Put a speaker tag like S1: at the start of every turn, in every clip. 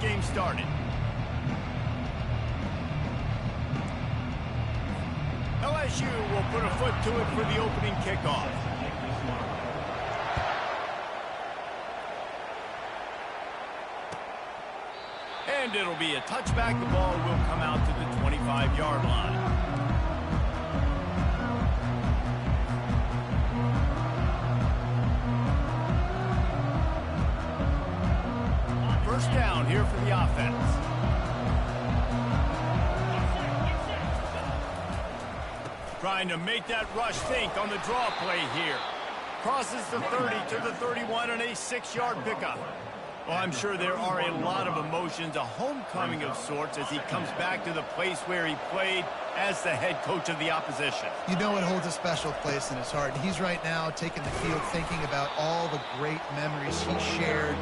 S1: game started. LSU will put a foot to it for the opening kickoff. And it'll be a touchback. The ball will come out to the 25-yard line. First down here for the offense. Trying to make that rush think on the draw play here. Crosses the 30 to the 31 and a 6-yard pickup. Well, I'm sure there are a lot of emotions, a homecoming of sorts, as he comes back to the place where he played as the head coach of the opposition.
S2: You know it holds a special place in his heart. He's right now taking the field thinking about all the great memories he shared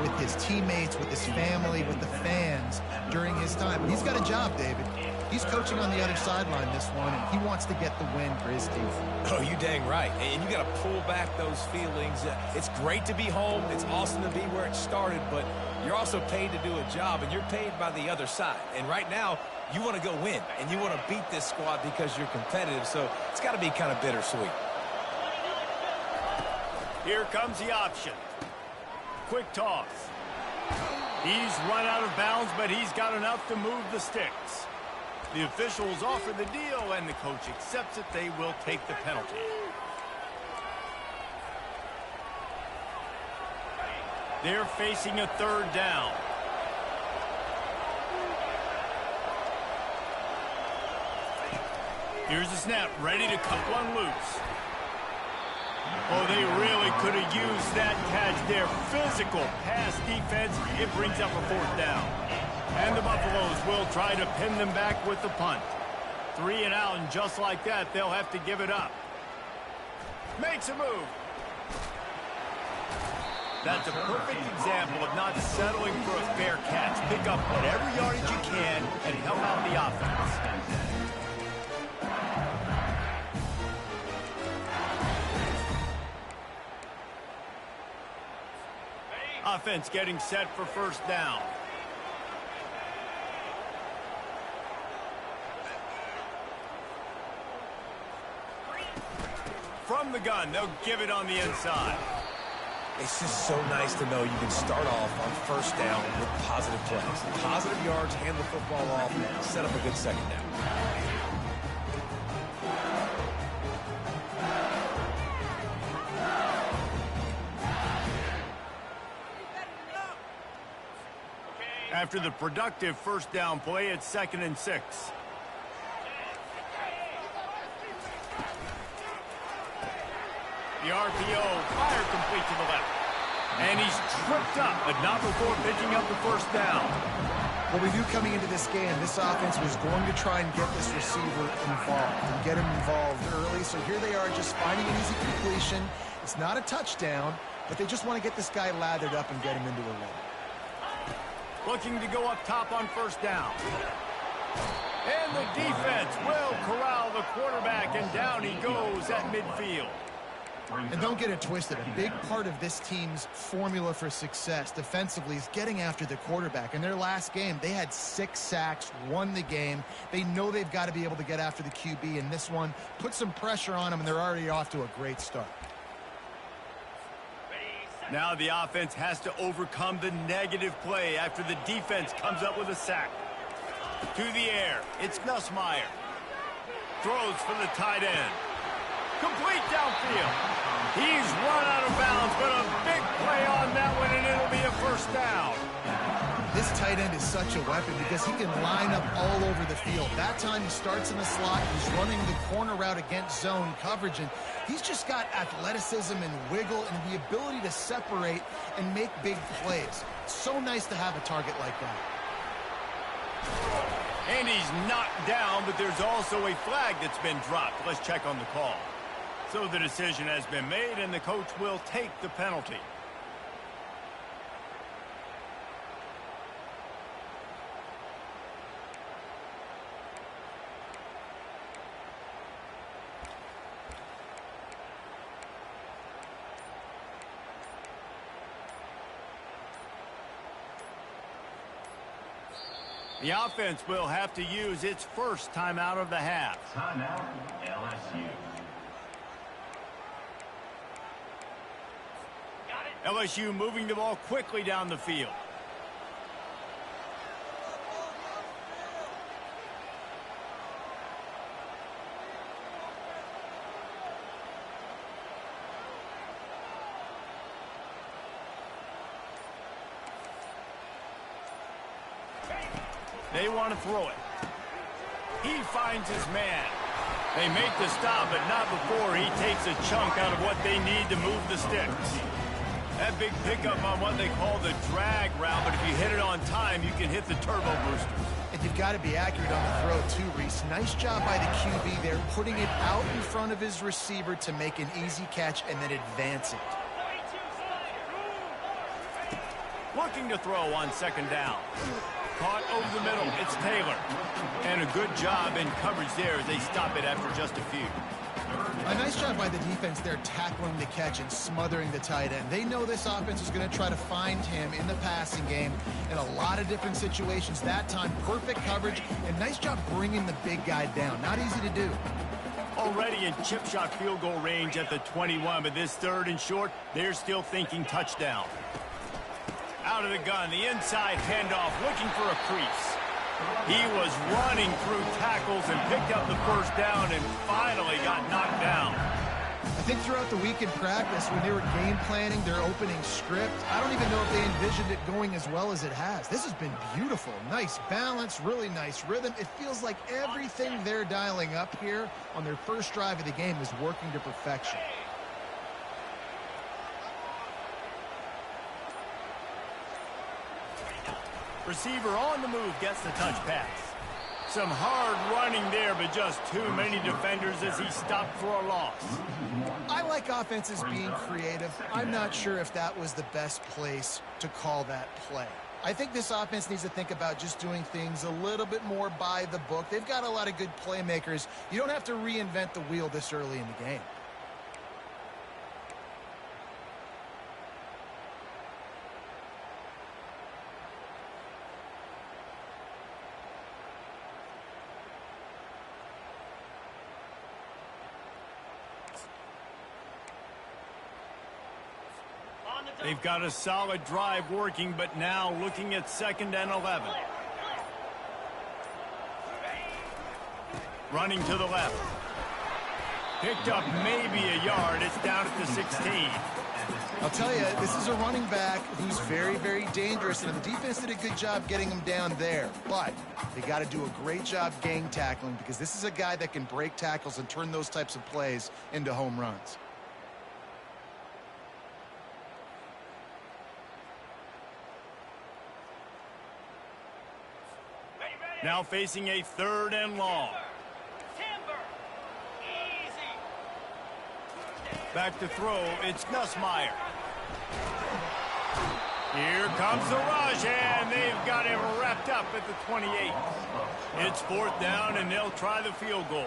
S2: with his teammates, with his family, with the fans during his time. He's got a job, David. He's coaching on the other sideline this one, and he wants to get the win for his team.
S3: Oh, you dang right. And you got to pull back those feelings. It's great to be home. It's awesome to be where it started, but you're also paid to do a job, and you're paid by the other side. And right now, you want to go win, and you want to beat this squad because you're competitive, so it's got to be kind of bittersweet.
S1: Here comes the option. Quick toss. He's run out of bounds, but he's got enough to move the sticks. The officials offer the deal, and the coach accepts it. They will take the penalty. They're facing a third down. Here's the snap, ready to cut one loose. Oh, they really could have used that catch there. Physical pass defense. It brings up a fourth down. And the Buffaloes will try to pin them back with the punt. 3 and out, and just like that, they'll have to give it up. Makes a move. That's a perfect example of not settling for a fair catch. Pick up whatever yardage you can and help out the offense. Offense getting set for first down. From the gun, they'll give it on the inside.
S3: It's just so nice to know you can start off on first down with positive plays. Positive yards, hand the football off, set up a good second down.
S1: After the productive first down play, it's 2nd and 6. The RPO, fire complete to the left. And he's tripped up, but not before picking up the first down.
S2: Well, we knew coming into this game, this offense was going to try and get this receiver involved and get him involved early. So here they are just finding an easy completion. It's not a touchdown, but they just want to get this guy lathered up and get him into a run.
S1: Looking to go up top on first down. And the defense will corral the quarterback, and down he goes at midfield.
S2: And don't get it twisted. A big part of this team's formula for success defensively is getting after the quarterback. In their last game, they had 6 sacks, won the game. They know they've got to be able to get after the QB, and this one put some pressure on them, and they're already off to a great start.
S1: Now the offense has to overcome the negative play after the defense comes up with a sack. To the air, it's Nussmeier. Throws for the tight end. Complete downfield. He's run out of bounds, but a big play on that one, and it'll be a first down.
S2: This tight end is such a weapon because he can line up all over the field. That time he starts in the slot. He's running the corner route against zone coverage, and he's just got athleticism and wiggle and the ability to separate and make big plays. It's so nice to have a target like that.
S1: And he's knocked down, but there's also a flag that's been dropped. Let's check on the call. So the decision has been made, and the coach will take the penalty. The offense will have to use its first timeout of the half.
S4: Timeout, LSU.
S1: LSU moving the ball quickly down the field. They want to throw it. He finds his man. They make the stop, but not before he takes a chunk out of what they need to move the sticks. That big pickup on what they call the drag route, but if you hit it on time, you can hit the turbo boosters.
S2: And you've got to be accurate on the throw, too, Reese. Nice job by the QB there, putting it out in front of his receiver to make an easy catch and then advance it.
S1: Looking to throw on second down. Caught over the middle. It's Taylor. And a good job in coverage there as they stop it after just a few.
S2: A nice job by the defense there tackling the catch and smothering the tight end. They know this offense is going to try to find him in the passing game in a lot of different situations. That time, perfect coverage and nice job bringing the big guy down. Not easy to do.
S1: Already in chip shot field goal range at the 21, but this third and short, they're still thinking touchdown. Out of the gun, the inside handoff, looking for a crease. He was running through tackles and picked up the first down and finally got knocked down.
S2: I think throughout the week in practice, when they were game planning their opening script, I don't even know if they envisioned it going as well as it has. This has been beautiful. Nice balance, really nice rhythm. It feels like everything they're dialing up here on their first drive of the game is working to perfection.
S1: Receiver on the move gets the touch pass. Some hard running there, but just too many defenders as he stopped for a loss.
S2: I like offenses being creative. I'm not sure if that was the best place to call that play. I think this offense needs to think about just doing things a little bit more by the book. They've got a lot of good playmakers. You don't have to reinvent the wheel this early in the game.
S1: They've got a solid drive working, but now looking at 2nd and 11. Running to the left. Picked up maybe a yard. It's down at the 16.
S2: I'll tell you, this is a running back who's very, very dangerous, and the defense did a good job getting him down there. But they got to do a great job gang tackling because this is a guy that can break tackles and turn those types of plays into home runs.
S1: Now facing a 3rd and long. Back to throw, it's Nussmeier. Here comes the rush, and they've got him wrapped up at the 28. It's 4th down, and they'll try the field goal.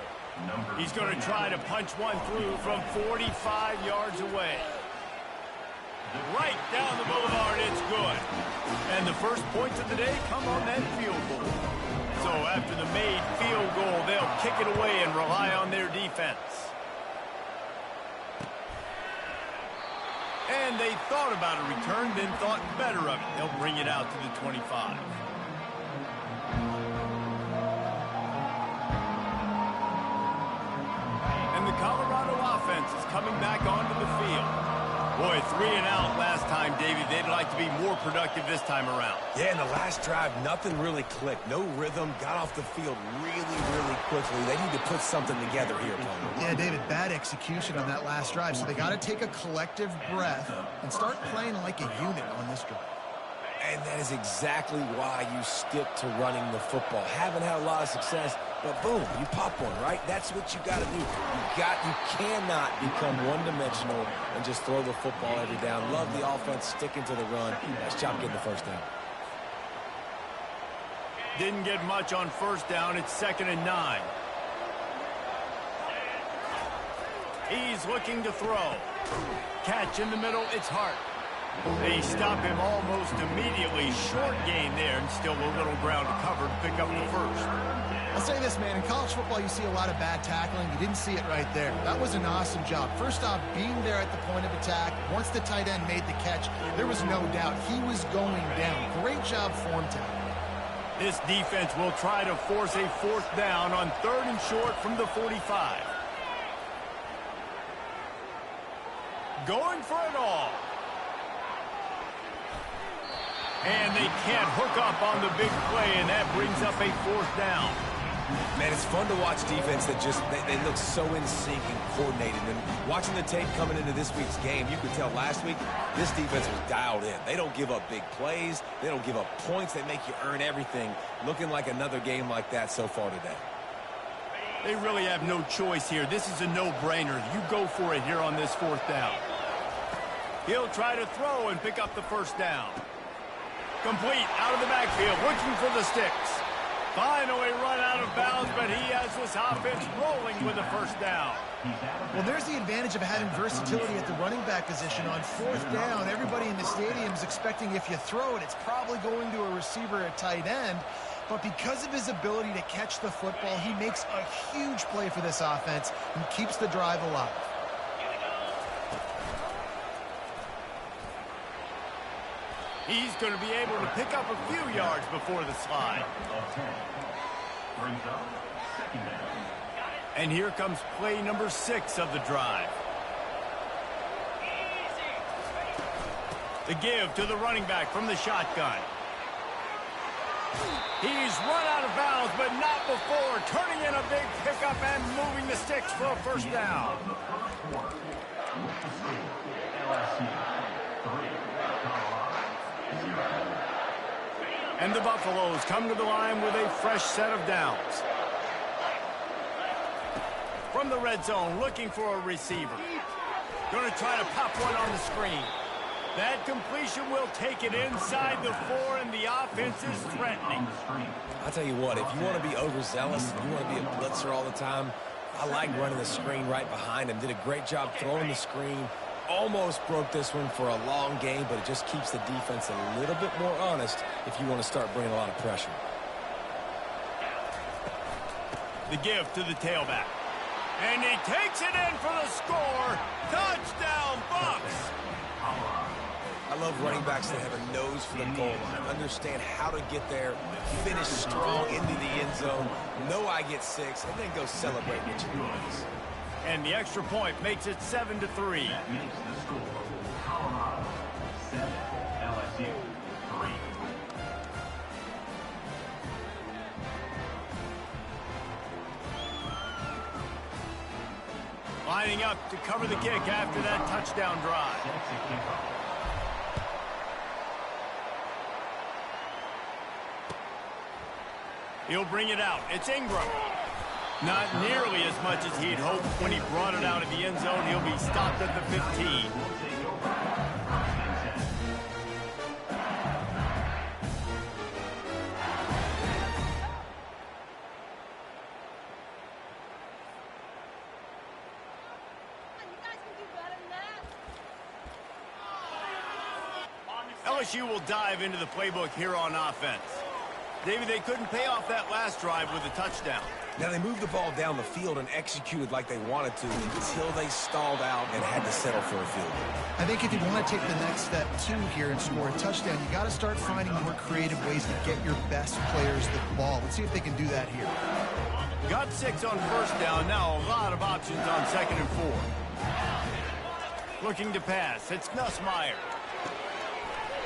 S1: He's going to try to punch one through from 45 yards away. Right down the boulevard, it's good. And the first points of the day come on that field goal. So after the made field goal, they'll kick it away and rely on their defense. And they thought about a return, then thought better of it. They'll bring it out to the 25. And the Colorado offense is coming back onto the field. Boy, 3 and out last time, Davey. They'd like to be more productive this time around.
S3: Yeah, in the last drive, nothing really clicked. No rhythm, got off the field really, really quickly. They need to put something together here, Tony.
S2: Yeah, David, bad execution on that last drive. So they got to take a collective breath and start playing like a unit on this drive.
S3: And that is exactly why you stick to running the football. Haven't had a lot of success, but boom, you pop one, right? That's what you got to do. You cannot become one-dimensional and just throw the football every down. Love the offense sticking to the run. Nice job getting the first down.
S1: Didn't get much on 1st down. It's 2nd and 9. He's looking to throw. Catch in the middle. It's Hart. They stop him almost immediately. Short gain there, and still a little ground to cover to pick up the first.
S2: I'll say this, man. In college football, you see a lot of bad tackling. You didn't see it right there. That was an awesome job. First off, being there at the point of attack. Once the tight end made the catch, there was no doubt he was going down. Great job form tackle.
S1: This defense will try to force a fourth down on 3rd and short from the 45. Going for it all. And they can't hook up on the big play, and that brings up a 4th down.
S3: Man, it's fun to watch defense that just, they look so in sync and coordinated. And watching the tape coming into this week's game, you could tell last week this defense was dialed in. They don't give up big plays. They don't give up points. They make you earn everything. Looking like another game like that so far today.
S1: They really have no choice here. This is a no-brainer. You go for it here on this 4th down. He'll try to throw and pick up the 1st down. Complete out of the backfield, looking for the sticks. Finally run out of bounds, but he has this offense rolling with a 1st down.
S2: Well, there's the advantage of having versatility at the running back position. On 4th down, everybody in the stadium is expecting if you throw it, it's probably going to a receiver at tight end. But because of his ability to catch the football, he makes a huge play for this offense and keeps the drive alive.
S1: He's going to be able to pick up a few yards before the slide. And here comes play number 6 of the drive. The give to the running back from the shotgun. He's run out of bounds, but not before turning in a big pickup and moving the sticks for a 1st down. And the Buffaloes come to the line with a fresh set of downs. From the red zone, looking for a receiver. Going to try to pop one on the screen. That completion will take it inside the 4, and the offense is threatening.
S3: I'll tell you what, if you want to be overzealous, if you want to be a blitzer all the time, I like running the screen right behind him. Did a great job throwing the screen. Almost broke this one for a long game, but it just keeps the defense a little bit more honest if you want to start bringing a lot of pressure.
S1: The give to the tailback. And he takes it in for the score. Touchdown, Bucks!
S3: I love running backs that have a nose for the goal line, understand how to get there, finish strong into the end zone, know I get 6, and then go celebrate with your boys.
S1: And the extra point makes it 7-3.
S4: That makes the score Colorado 7, LSU 3.
S1: Lining up to cover the kick after that touchdown drive. He'll bring it out. It's Ingram. Not nearly as much as he'd hoped when he brought it out of the end zone. He'll be stopped at the 15. LSU will dive into the playbook here on offense. David, they couldn't pay off that last drive with a touchdown.
S3: Now, they moved the ball down the field and executed like they wanted to until they stalled out and had to settle for a field goal.
S2: I think if you want to take the next step, too, here and score a touchdown, you got to start finding more creative ways to get your best players the ball. Let's see if they can do that here.
S1: Got 6 on 1st down. Now a lot of options on 2nd and 4. Looking to pass. It's Nussmeier.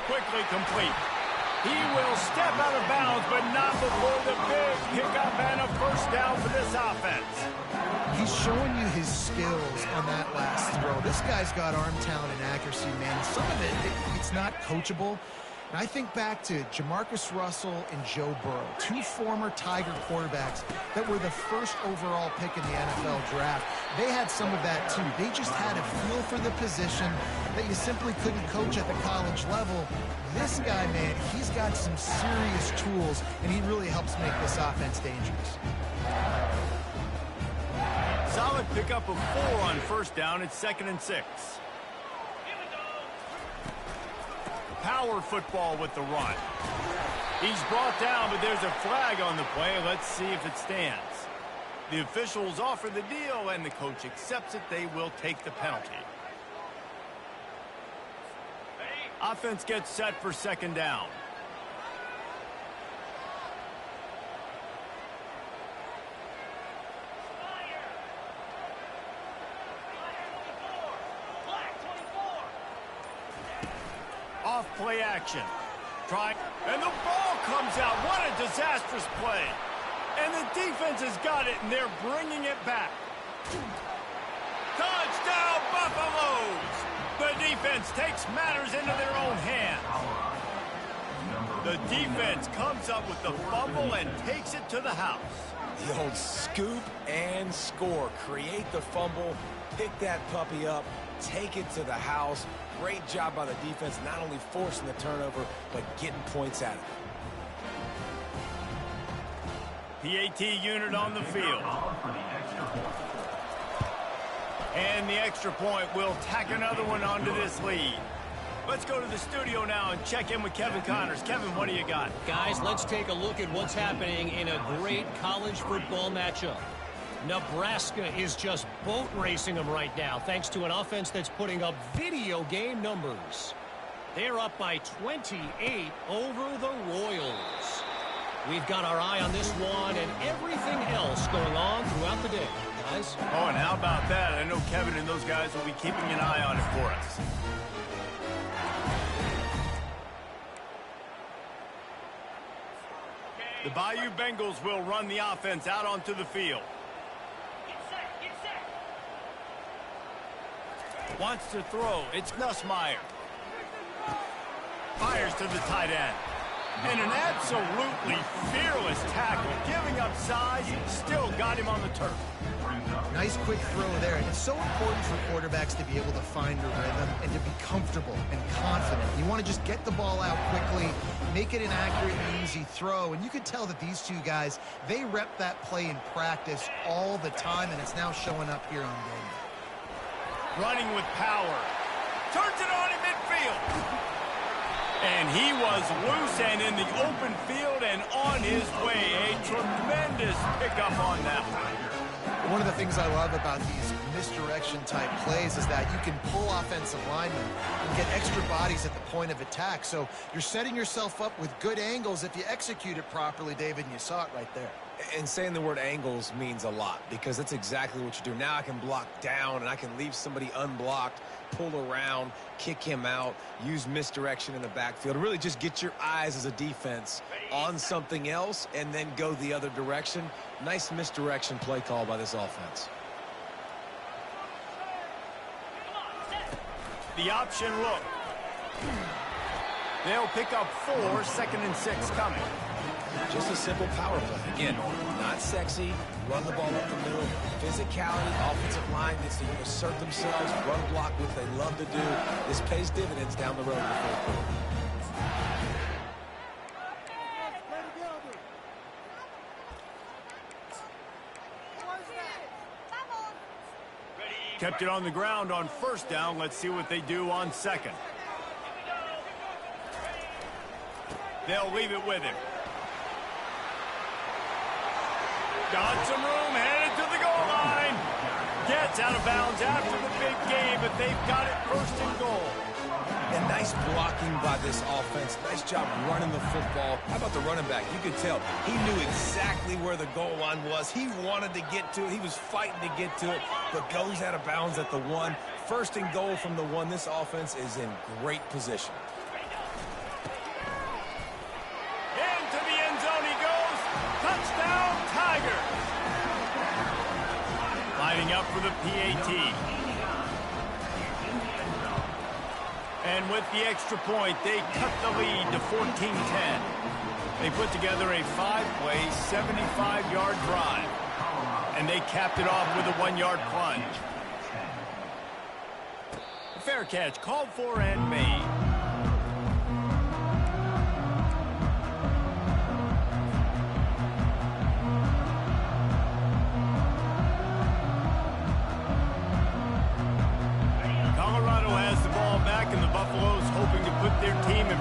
S1: Quickly complete. He will step out of bounds, but not before the big pickup and a 1st down for this offense.
S2: He's showing you his skills on that last throw. This guy's got arm talent and accuracy, man. Some of it's not coachable. And I think back to Jamarcus Russell and Joe Burrow, 2 former Tiger quarterbacks that were the 1st overall pick in the NFL draft. They had some of that, too. They just had a feel for the position that you simply couldn't coach at the college level. This guy, man, he's got some serious tools, and he really helps make this offense dangerous.
S1: Solid pickup of 4 on 1st down. It's 2nd and 6. power football with the run. He's brought down, but there's a flag on the play. Let's see if it stands. The officials offer the deal, and the coach accepts it. They will take the penalty. Offense gets set for second down. Off play action. Try, and the ball comes out. What a disastrous play. And the defense has got it, and they're bringing it back. Touchdown, Buffaloes! The defense takes matters into their own hands. The defense comes up with the fumble and takes it to the house.
S3: The old scoop and score. Create the fumble, pick that puppy up, take it to the house. Great job by the defense, not only forcing the turnover, but getting points out of it.
S1: PAT unit on the field. And the extra point will tack another one onto this lead. Let's go to the studio now and check in with Kevin Connors. Kevin, what do you got?
S5: Guys, let's take a look at what's happening in a great college football matchup. Nebraska is just boat racing them right now, thanks to an offense that's putting up video game numbers. They're up by 28 over the Royals. We've got our eye on this one and everything else going on throughout the day, guys.
S1: Oh, and how about that? I know Kevin and those guys will be keeping an eye on it for us. The Bayou Bengals will run the offense out onto the field. Wants to throw. It's Nussmeier. Fires to the tight end. And an absolutely fearless tackle. Giving up size, still got him on the turf.
S2: Nice quick throw there. And it's so important for quarterbacks to be able to find a rhythm and to be comfortable and confident. You want to just get the ball out quickly, make it an accurate and easy throw. And you can tell that these two guys, they rep that play in practice all the time, and it's now showing up here on game day.
S1: Running with power. Turns it on in midfield. And he was loose and in the open field and on his way. A tremendous pickup on that one.
S2: One of the things I love about these misdirection type plays is that you can pull offensive linemen and get extra bodies at the point of attack. So you're setting yourself up with good angles if you execute it properly, David, and you saw it right there.
S3: And saying the word angles means a lot because that's exactly what you do. Now I can block down and I can leave somebody unblocked, pull around, kick him out, use misdirection in the backfield. Really just get your eyes as a defense on something else and then go the other direction. Nice misdirection play call by this offense.
S1: The option look. They'll pick up 4, 2nd and 6 coming.
S3: Just a simple power play. Again, not sexy, run the ball up the middle, physicality, offensive line gets to assert themselves, run block, which they love to do. This pays dividends down the road in the fourth quarter.
S1: Kept it on the ground on first down. Let's see what they do on second. They'll leave it with him. Got some room, headed to the goal line. Gets out of bounds after the big game, but they've got it first and goal.
S3: And nice blocking by this offense. Nice job running the football. How about the running back? You could tell he knew exactly where the goal line was. He wanted to get to it. He was fighting to get to it, but goes out of bounds at the 1. First and goal from the 1. This offense is in great position.
S1: Into the end zone he goes. Touchdown, Tigers. Lining up for the PAT. And with the extra point, they cut the lead to 14-10. They put together a 5-play, 75-yard drive. And they capped it off with a 1-yard plunge. A fair catch called for and made. Colorado has the ball back, and the Buffaloes hoping to put their team in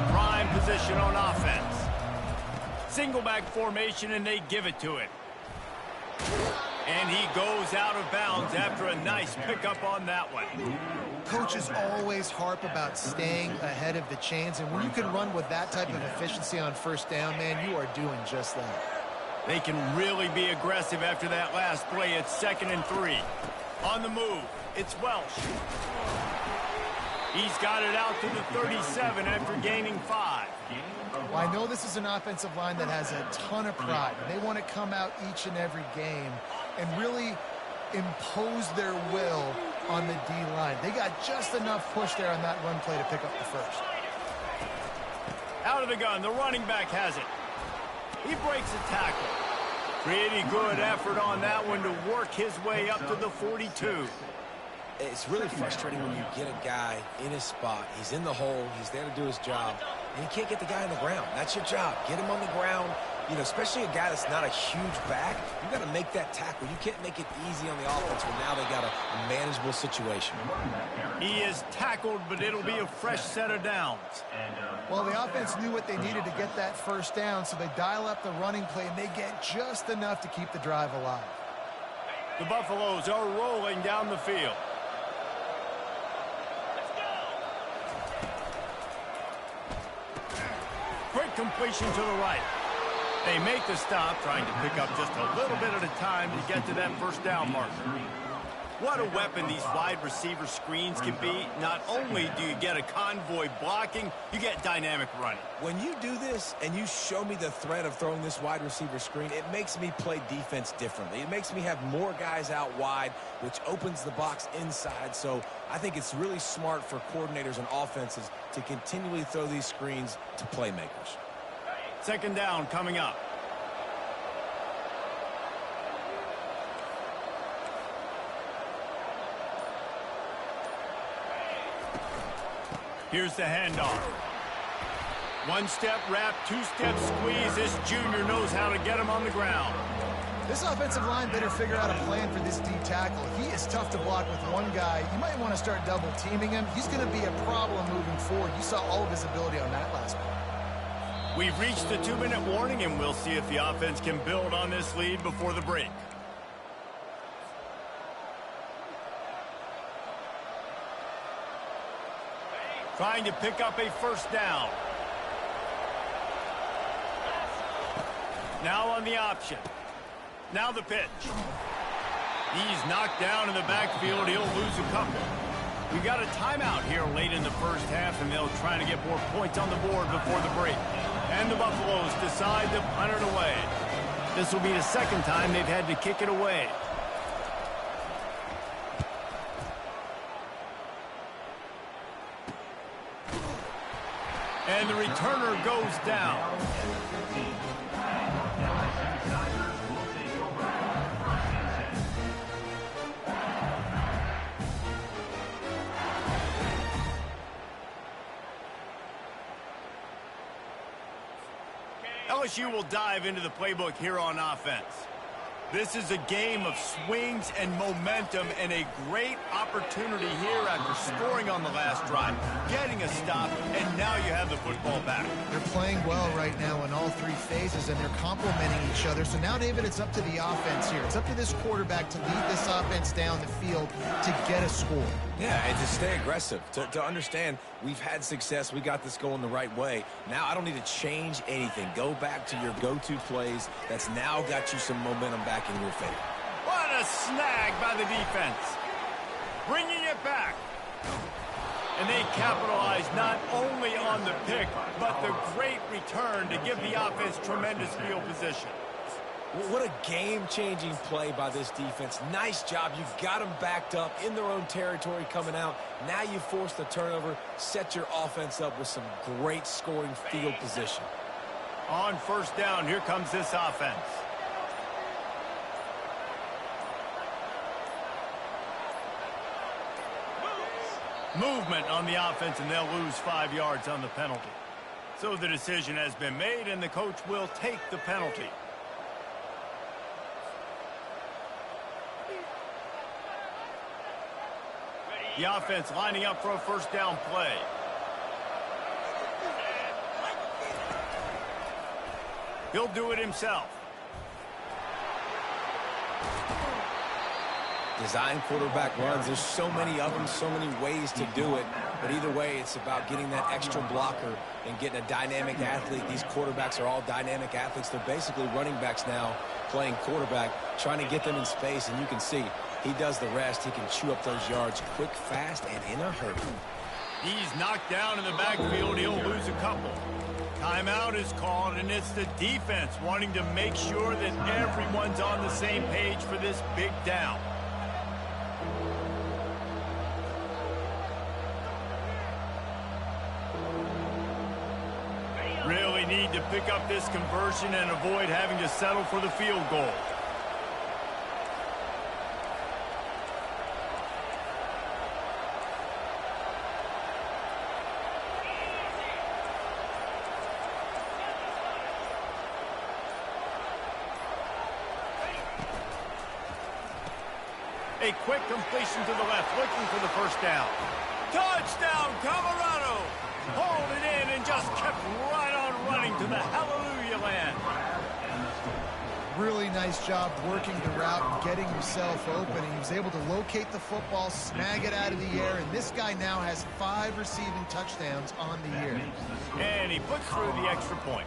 S1: single back formation, and they give it to him. And he goes out of bounds after a nice pickup on that one.
S2: Coaches always harp about staying ahead of the chains, and when you can run with that type of efficiency on first down, man, you are doing just that.
S1: They can really be aggressive after that last play. It's 2nd and 3. On the move, it's Welsh. He's got it out to the 37 after gaining 5.
S2: Well, I know this is an offensive line that has a ton of pride. They want to come out each and every game and really impose their will on the D-line. They got just enough push there on that run play to pick up the first.
S1: Out of the gun, the running back has it. He breaks a tackle. Pretty good effort on that one to work his way up to the 42.
S3: It's really frustrating when you get a guy in his spot. He's in the hole. He's there to do his job. And you can't get the guy on the ground. That's your job. Get him on the ground. You know, especially a guy that's not a huge back. You got to make that tackle. You can't make it easy on the offense when now they got a manageable situation.
S1: He is tackled, but it'll be a fresh set of downs.
S2: Well, the offense knew what they needed to get that first down, so they dial up the running play, and they get just enough to keep the drive alive.
S1: The Buffaloes are rolling down the field. Quick completion to the right. They make the stop, trying to pick up just a little bit at a time to get to that first down marker. What a weapon these wide receiver screens can be. Not only do you get a convoy blocking, you get dynamic running.
S3: When you do this and you show me the threat of throwing this wide receiver screen, it makes me play defense differently. It makes me have more guys out wide, which opens the box inside. So I think it's really smart for coordinators and offenses to continually throw these screens to playmakers.
S1: 2nd down coming up. Here's the handoff. 1-step wrap, 2-step squeeze. This junior knows how to get him on the ground.
S2: This offensive line better figure out a plan for this D tackle. He is tough to block with one guy. You might want to start double teaming him. He's going to be a problem moving forward. You saw all of his ability on that last one.
S1: We've reached the 2-minute warning, and we'll see if the offense can build on this lead before the break. Trying to pick up a first down. Now on the option. Now the pitch. He's knocked down in the backfield. He'll lose a couple. We got a timeout here late in the first half, and they'll try to get more points on the board before the break. And the Buffaloes decide to punt it away. This will be the 2nd time they've had to kick it away. And the returner goes down. LSU will dive into the playbook here on offense. This is a game of swings and momentum, and a great opportunity here after scoring on the last drive, getting a stop, and now you have the football back.
S2: They're playing well right now in all 3 phases, and they're complementing each other. So now, David, it's up to the offense here. It's up to this quarterback to lead this offense down the field to get a score.
S3: Yeah, and to stay aggressive, to understand we've had success, we got this going the right way. Now I don't need to change anything. Go back to your go-to plays. That's now got you some momentum back in your favor.
S1: What a snag by the defense. Bringing it back. And they capitalize not only on the pick, but the great return to give the offense tremendous field position.
S3: What a game-changing play by this defense. Nice job. You've got them backed up in their own territory coming out. Now you force the turnover, set your offense up with some great scoring field position.
S1: On first down, here comes this offense. Movement on the offense, and they'll lose 5 yards on the penalty. So the decision has been made, and the coach will take the penalty. The offense lining up for a first down play. He'll do it himself.
S3: Design quarterback runs. There's so many of them, so many ways to do it. But either way, it's about getting that extra blocker and getting a dynamic athlete. These quarterbacks are all dynamic athletes. They're basically running backs now playing quarterback, trying to get them in space. And you can see he does the rest. He can chew up those yards quick, fast, and in a hurry.
S1: He's knocked down in the backfield. He'll lose a couple. Timeout is called, and it's the defense wanting to make sure that everyone's on the same page for this big down. Really need to pick up this conversion and avoid having to settle for the field goal. A quick completion to the left, looking for the first down. Touchdown, Colorado! Hauled it in and just kept right on running to the hallelujah land.
S2: Really nice job working the route and getting himself open. And he was able to locate the football, snag it out of the air, and this guy now has 5 receiving touchdowns on the year.
S1: And he puts through the extra point.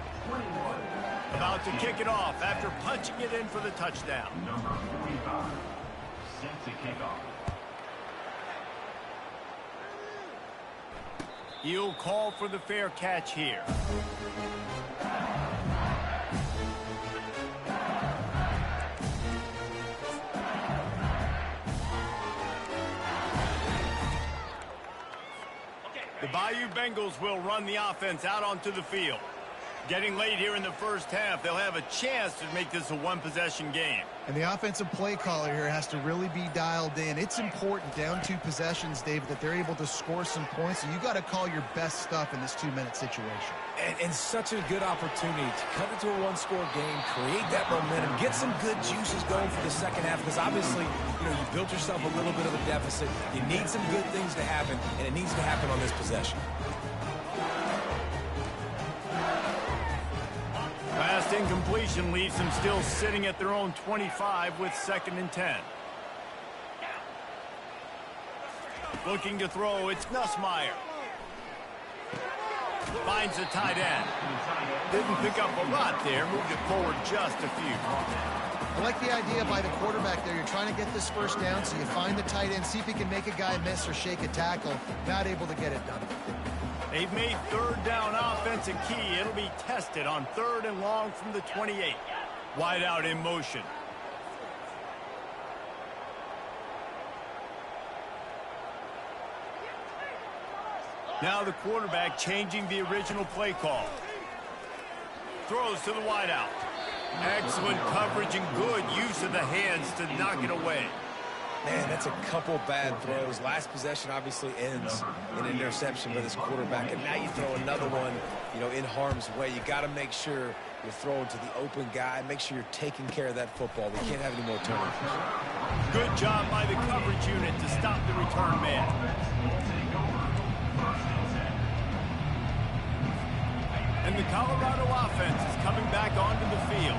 S1: About to kick it off after punching it in for the touchdown.
S4: Number 45, set to kick off.
S1: He'll call for the fair catch here. The Bayou Bengals will run the offense out onto the field. Getting late here in the first half, they'll have a chance to make this a one-possession game.
S2: And the offensive play caller here has to really be dialed in. It's important down 2 possessions, David, that they're able to score some points. So you got to call your best stuff in this 2-minute situation.
S3: And such a good opportunity to cut it to a one-score game, create that momentum, get some good juices going for the second half, because obviously, you know, you built yourself a little bit of a deficit. You need some good things to happen, and it needs to happen on this possession.
S1: Fast incompletion leaves them still sitting at their own 25 with 2nd and 10. Looking to throw, it's Nussmeier. Finds the tight end. Didn't pick up a lot there, moved it forward just a few.
S2: I like the idea by the quarterback there. You're trying to get this first down, so you find the tight end, see if he can make a guy miss or shake a tackle. Not able to get it done.
S1: They've made 3rd down offense a key. It'll be tested on 3rd and long from the 28. Wide out in motion. Now the quarterback changing the original play call. Throws to the wideout. Excellent coverage and good use of the hands to knock it away.
S3: Man, that's a couple bad throws. Last possession obviously ends in an interception by this quarterback, and now you throw another one, you know, in harm's way. You got to make sure you're throwing to the open guy. Make sure you're taking care of that football. We can't have any more turnovers.
S1: Good job by the coverage unit to stop the return man. And the Colorado offense is coming back onto the field.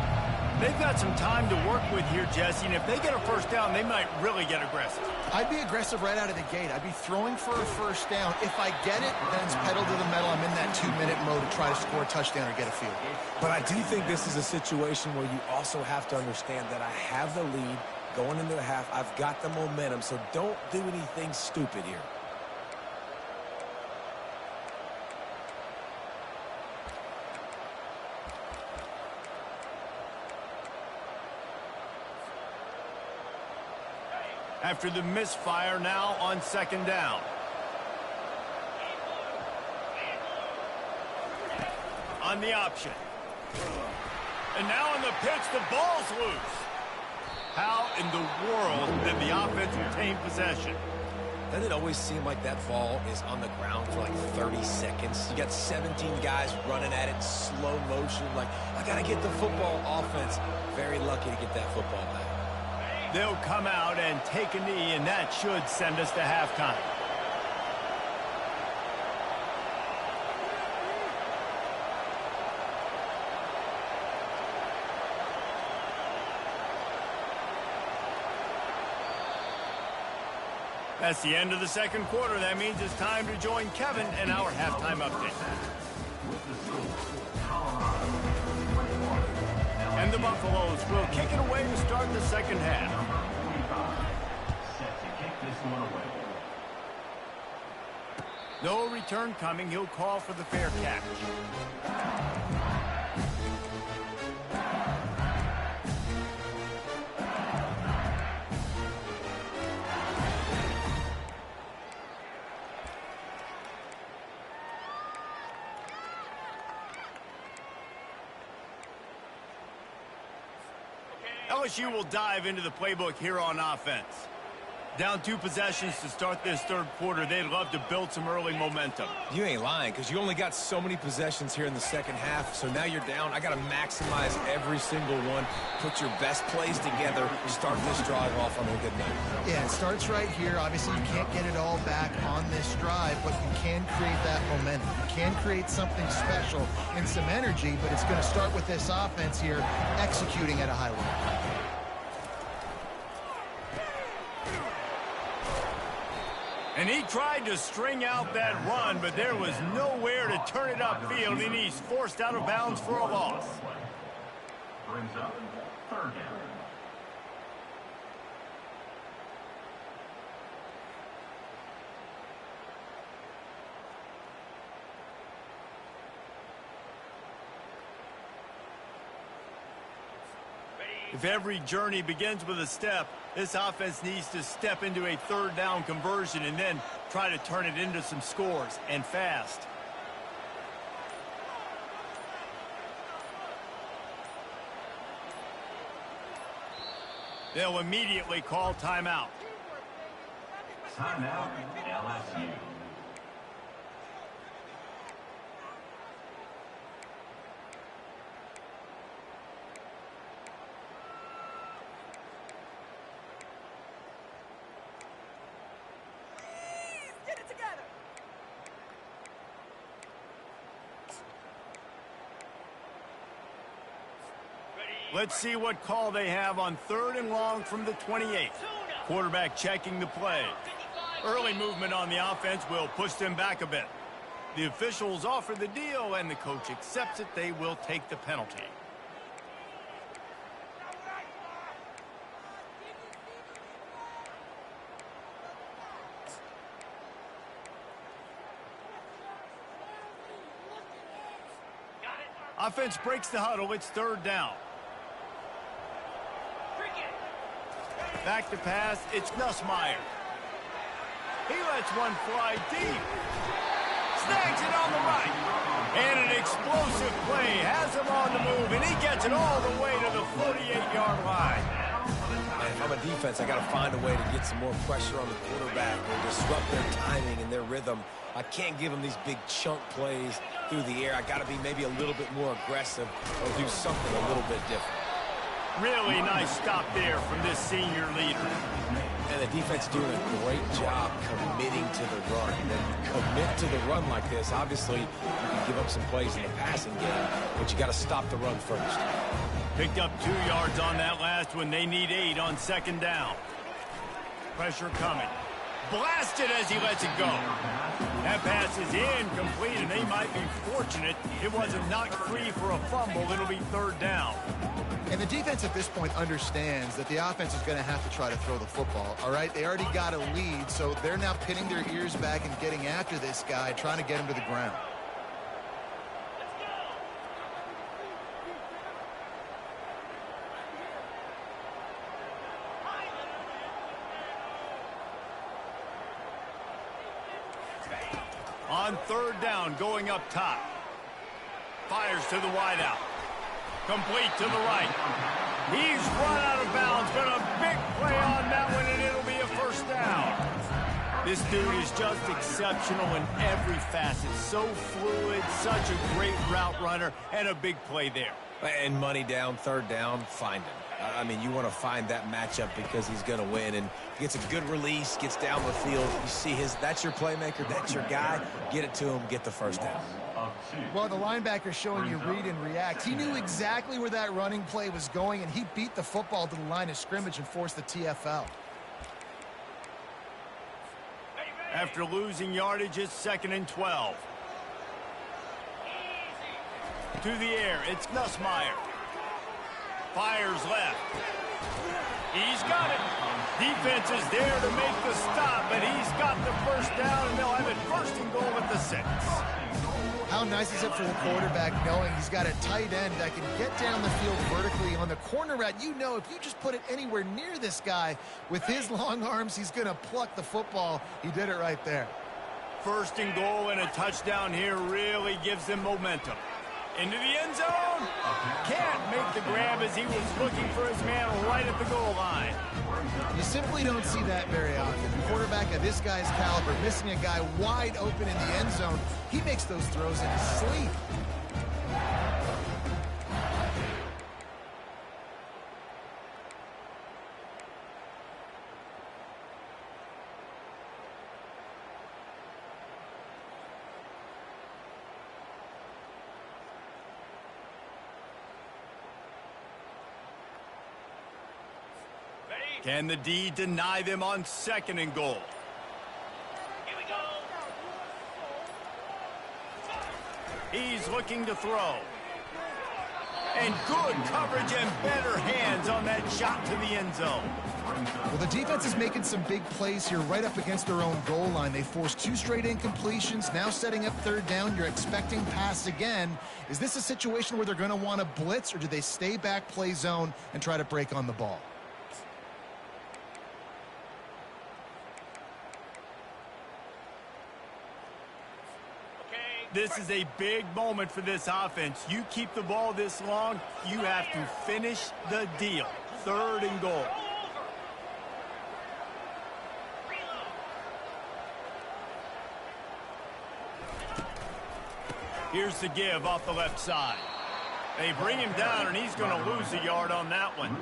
S1: They've got some time to work with here, Jesse, and if they get a first down, they might really get aggressive.
S2: I'd be aggressive right out of the gate. I'd be throwing for a first down. If I get it, then it's pedal to the metal. I'm in that 2-minute mode to try to score a touchdown or get a field.
S3: But I do think this is a situation where you also have to understand that I have the lead going into the half. I've got the momentum, so don't do anything stupid here.
S1: After the misfire, now on 2nd down. On the option. And now on the pitch, the ball's loose. How in the world did the offense retain possession?
S3: Doesn't it always seem like that ball is on the ground for like 30 seconds? You got 17 guys running at it in slow motion. Like, I got to get the football. Offense, very lucky to get that football back.
S1: They'll come out and take a knee, and that should send us to halftime. That's the end of the second quarter. That means it's time to join Kevin and our halftime update. And the Buffaloes will kick it away to start the second half.
S4: Set to kick this one away.
S1: No return coming. He'll call for the fair catch. LSU will dive into the playbook here on offense. Down 2 possessions to start this third quarter. They'd love to build some early momentum.
S3: You ain't lying, because you only got so many possessions here in the second half, so now you're down. I got to maximize every single one, put your best plays together, start this drive off on a good note.
S2: Yeah, it starts right here. Obviously, you can't get it all back on this drive, but you can create that momentum. You can create something special and some energy, but it's going to start with this offense here executing at a high level.
S1: And he tried to string out that run, but there was nowhere to turn it upfield, and he's forced out of bounds for a loss.
S4: Brings up third down.
S1: If every journey begins with a step, this offense needs to step into a third down conversion and then try to turn it into some scores, and fast. They'll immediately call timeout.
S4: Timeout, LSU.
S1: Let's see what call they have on 3rd and long from the 28. Quarterback checking the play. Early movement on the offense will push them back a bit. The officials offer the deal, and the coach accepts it. They will take the penalty. Offense breaks the huddle. It's 3rd down. Back to pass. It's Nussmeier. He lets one fly deep. Snags it on the right. And an explosive play has him on the move, and he gets it all the way to the 48-yard line.
S3: And if I'm a defense, I got to find a way to get some more pressure on the quarterback or disrupt their timing and their rhythm. I can't give them these big chunk plays through the air. I got to be maybe a little bit more aggressive or do something a little bit different.
S1: Really nice stop there from this senior leader.
S3: And the defense doing a great job committing to the run. And then you commit to the run like this, obviously you can give up some plays in the passing game, but you got to stop the run first.
S1: Picked up 2 yards on that last one. They need 8 on 2nd down. Pressure coming. Blasted as he lets it go. That pass is incomplete, and they might be fortunate it wasn't knocked free for a fumble. It'll be 3rd down.
S2: And the defense at this point understands that the offense is going to have to try to throw the football, all right? They already got a lead, so they're now pinning their ears back and getting after this guy, trying to get him to the ground.
S1: On 3rd down, going up top. Fires to the wideout. Complete to the right. He's run out of bounds, but a big play on that one, and it'll be a 1st down. This dude is just exceptional in every facet. So fluid, such a great route runner, and a big play there.
S3: And money down, 3rd down, find him. I mean, you want to find that matchup because he's going to win, and gets a good release, gets down the field. You see that's your playmaker, that's your guy. Get it to him, get the 1st down.
S2: Well, the linebacker's showing you read and react. He knew exactly where that running play was going, and he beat the football to the line of scrimmage and forced the TFL.
S1: After losing yardage, it's 2nd and 12. To the air, it's Nussmeier. Fires left. He's got it. Defense is there to make the stop, but he's got the first down, and they'll have it 1st and goal at the 6.
S2: How nice is it for the quarterback knowing he's got a tight end that can get down the field vertically on the corner route? You know, if you just put it anywhere near this guy with his long arms, he's going to pluck the football. He did it right there.
S1: 1st and goal and a touchdown here really gives them momentum. Into the end zone. Can't make the grab as he was looking for his man right at the goal line.
S2: You simply don't see that very often. A quarterback of this guy's caliber missing a guy wide open in the end zone. He makes those throws in his sleep.
S1: Can the D deny them on 2nd and goal?
S5: Here we go.
S1: He's looking to throw. And good coverage and better hands on that shot to the end zone.
S2: Well, the defense is making some big plays here right up against their own goal line. They forced 2 straight incompletions, now setting up 3rd down. You're expecting pass again. Is this a situation where they're going to want to blitz, or do they stay back, play zone, and try to break on the ball?
S1: This is a big moment for this offense. You keep the ball this long, you have to finish the deal. 3rd and goal. Here's the give off the left side. They bring him down, and he's going to lose a yard on that one.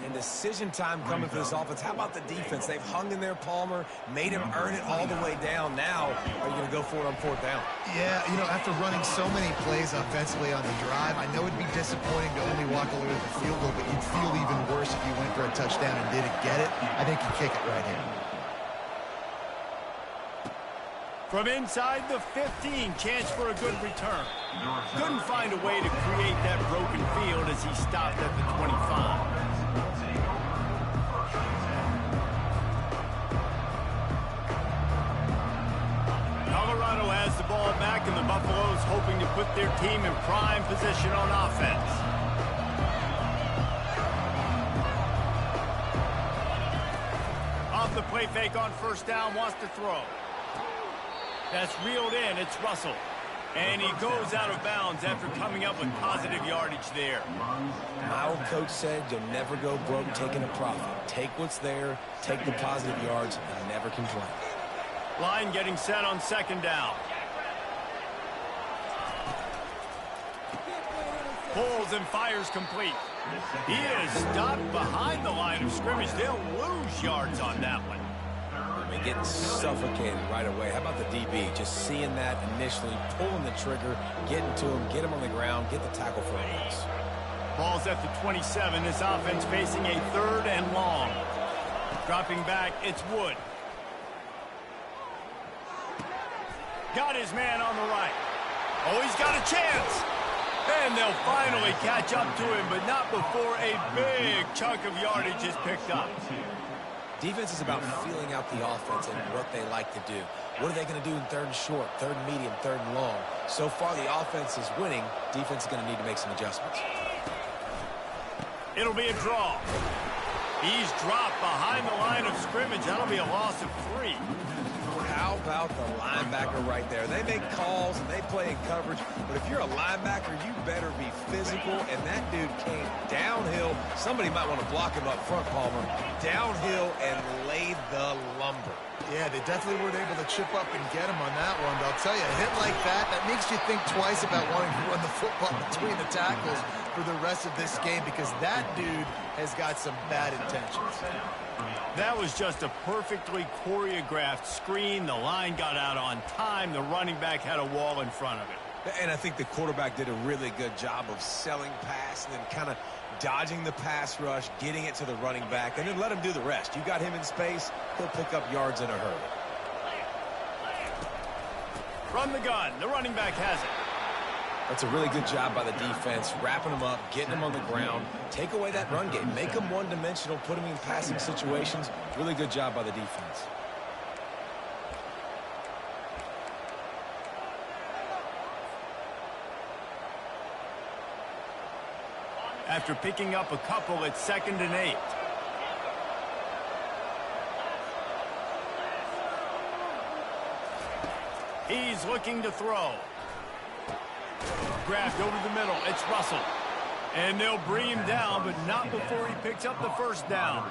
S3: And decision time coming for this offense. How about the defense? They've hung in there, Palmer, made him earn it all the way down. Now, are you going to go for it on 4th down?
S2: Yeah, you know, after running so many plays offensively on the drive, I know it'd be disappointing to only walk away with the field goal, but you'd feel even worse if you went for a touchdown and didn't get it. I think you kick it right here.
S1: From inside the 15, chance for a good return. Couldn't find a way to create that broken field as he stopped at the 25. Colorado has the ball back, and the Buffaloes hoping to put their team in prime position on offense. Off the play fake on 1st down, wants to throw. That's reeled in. It's Russell. And he goes out of bounds after coming up with positive yardage there.
S3: My old coach said you'll never go broke taking a profit. Take what's there, take the positive yards, and never complain.
S1: Line getting set on 2nd down. Pulls and fires complete. He is stopped behind the line of scrimmage. They'll lose yards on that one.
S3: They're getting suffocated right away. How about the DB? Just seeing that initially, pulling the trigger, getting to him, get him on the ground, get the tackle for a loss.
S1: Ball's at the 27. This offense facing a 3rd and long. Dropping back, it's Wood. Got his man on the right. Oh, he's got a chance. And they'll finally catch up to him, but not before a big chunk of yardage is picked up.
S3: Defense is about feeling out the offense and what they like to do. What are they going to do in 3rd and short, 3rd and medium, 3rd and long? So far, the offense is winning. Defense is going to need to make some adjustments.
S1: It'll be a draw. He's dropped behind the line of scrimmage. That'll be a loss of 3.
S3: How about the linebacker right there? They make calls and they play in coverage, but if you're a linebacker, you better be physical, and that dude came downhill. Somebody might want to block him up front, Palmer. Downhill and laid the lumber.
S2: Yeah, they definitely weren't able to chip up and get him on that one. But I'll tell you, a hit like that makes you think twice about wanting to run the football between the tackles for the rest of this game, because that dude has got some bad intentions.
S1: That was just a perfectly choreographed screen. The line got out on time. The running back had a wall in front of it.
S3: And I think the quarterback did a really good job of selling pass and then kind of dodging the pass rush, getting it to the running back, and then let him do the rest. You got him in space, he'll pick up yards in a hurry.
S1: From the gun, the running back has it.
S3: That's a really good job by the defense, wrapping them up, getting them on the ground. Take away that run game. Make them one-dimensional, put them in passing situations. Really good job by the defense.
S1: After picking up a couple, it's 2nd and 8. He's looking to throw. Grabbed over the middle. It's Russell. And they'll bring him down, but not before he picks up the first down.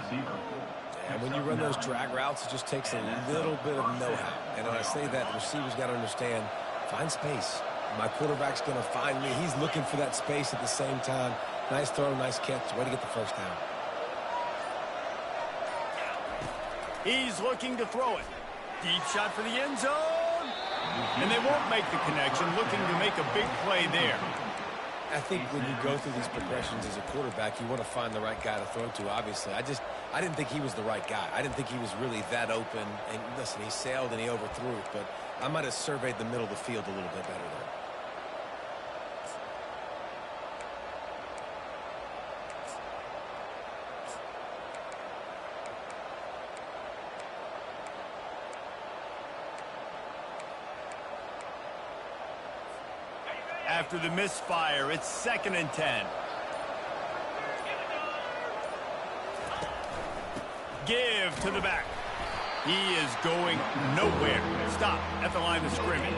S3: And when you run those drag routes, it just takes a little bit of know-how. And when I say that, the receiver's got to understand, find space. My quarterback's going to find me. He's looking for that space at the same time. Nice throw, nice catch. Way to get the first down.
S1: He's looking to throw it. Deep shot for the end zone. And they won't make the connection, looking to make a big play there.
S3: I think when you go through these progressions as a quarterback, you want to find the right guy to throw to, obviously. I didn't think he was the right guy. I didn't think he was really that open. And listen, he sailed and he overthrew it, but I might have surveyed the middle of the field a little bit better there.
S1: After the misfire, it's 2nd and 10. Give to the back. He is going nowhere. Stop at the line of scrimmage.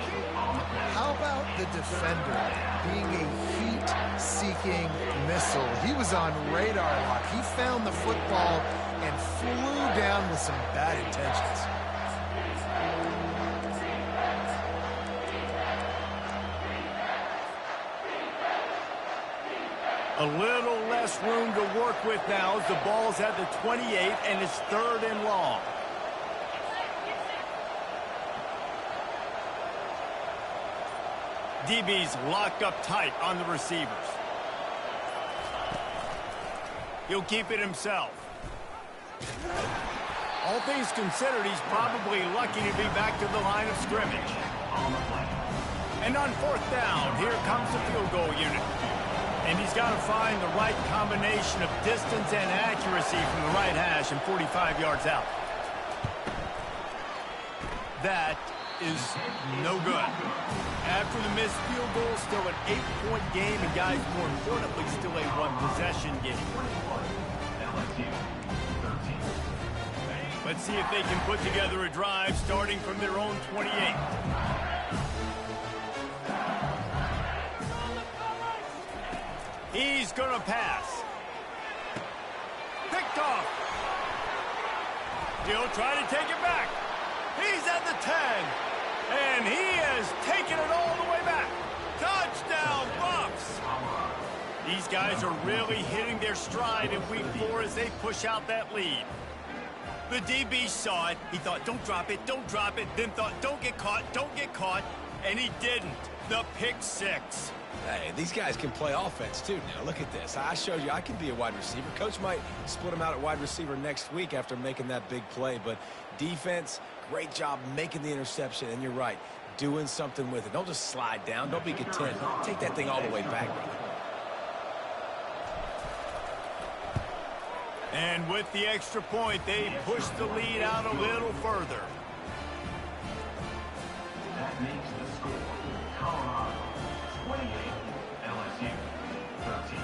S2: How about the defender being a heat-seeking missile? He was on radar lock. He found the football and flew down with some bad intentions.
S1: A little less room to work with now as the ball's at the 28 and it's 3rd and long. DB's locked up tight on the receivers. He'll keep it himself. All things considered, he's probably lucky to be back to the line of scrimmage. And on 4th down, here comes the field goal unit. And he's got to find the right combination of distance and accuracy from the right hash and 45 yards out. That is no good. After the missed field goal, still an 8-point game, and guys, more importantly, still a one-possession game. Let's see if they can put together a drive starting from their own 28. He's going to pass. Picked off. He'll try to take it back. He's at the 10. And he has taken it all the way back. Touchdown, Buffs. These guys are really hitting their stride in week 4 as they push out that lead. The DB saw it. He thought, don't drop it, don't drop it. Then thought, don't get caught, don't get caught. And he didn't. The pick 6.
S3: Hey, these guys can play offense, too. Now, look at this. I showed you I can be a wide receiver. Coach might split him out at wide receiver next week after making that big play. But defense, great job making the interception. And you're right, doing something with it. Don't just slide down. Don't be content. Take that thing all the way back.
S1: And with the extra point, they push the lead out a little further.
S4: That makes the score Colorado 28, LSU 13.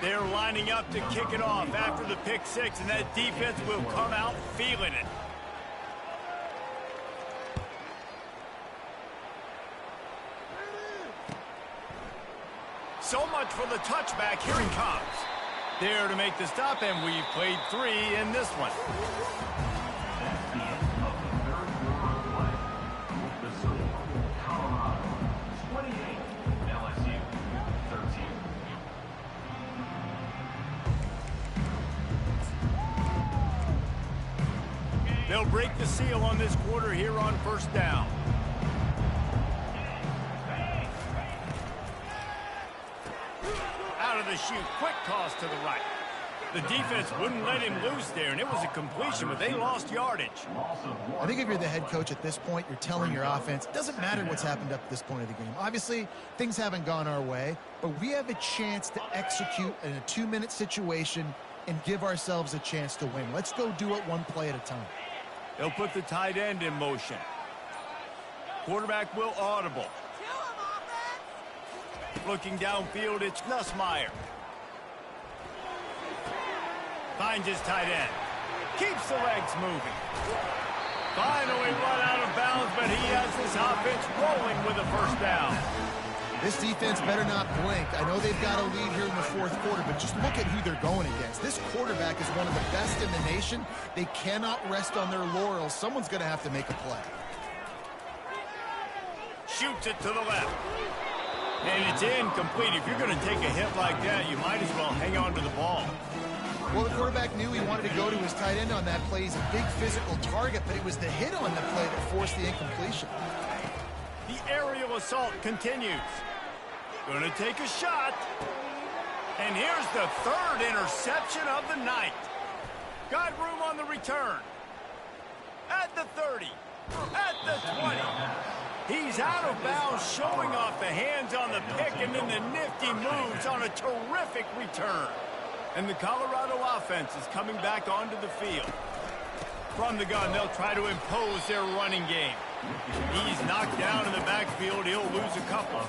S1: They're lining up to kick it off after the pick 6, and that defense will come out feeling it. So much for the touchback. Here he comes. There to make the stop, and we've played 3 in this one.
S4: That's the end of the third quarter of play. The score, Colorado 28, LSU 13.
S1: They'll break the seal on this quarter here on 1st down. Out of the chute, quick toss to the right. The defense wouldn't let him loose there, and it was a completion, but they lost yardage.
S2: I think if you're the head coach at this point, you're telling your offense, it doesn't matter what's happened up to this point of the game. Obviously, things haven't gone our way, but we have a chance to execute in a 2-minute situation and give ourselves a chance to win. Let's go do it one play at a time.
S1: They'll put the tight end in motion. Quarterback will audible. Looking downfield, it's Nussmeier. Finds his tight end. Keeps the legs moving. Finally run out of bounds, but he has this offense rolling with a first down.
S2: This defense better not blink. I know they've got a lead here in the fourth quarter, but just look at who they're going against. This quarterback is one of the best in the nation. They cannot rest on their laurels. Someone's going to have to make a play.
S1: Shoots it to the left. And it's incomplete. If you're going to take a hit like that, you might as well hang on to the ball.
S2: Well, the quarterback knew he wanted to go to his tight end on that play. He's a big physical target, but it was the hit on the play that forced the incompletion.
S1: The aerial assault continues. Going to take a shot. And here's the third interception of the night. Got room on the return. At the 30. At the 20. He's out of bounds, showing off the hands on the pick, and then the nifty moves on a terrific return. And the Colorado offense is coming back onto the field. From the gun, they'll try to impose their running game. He's knocked down in the backfield. He'll lose a couple.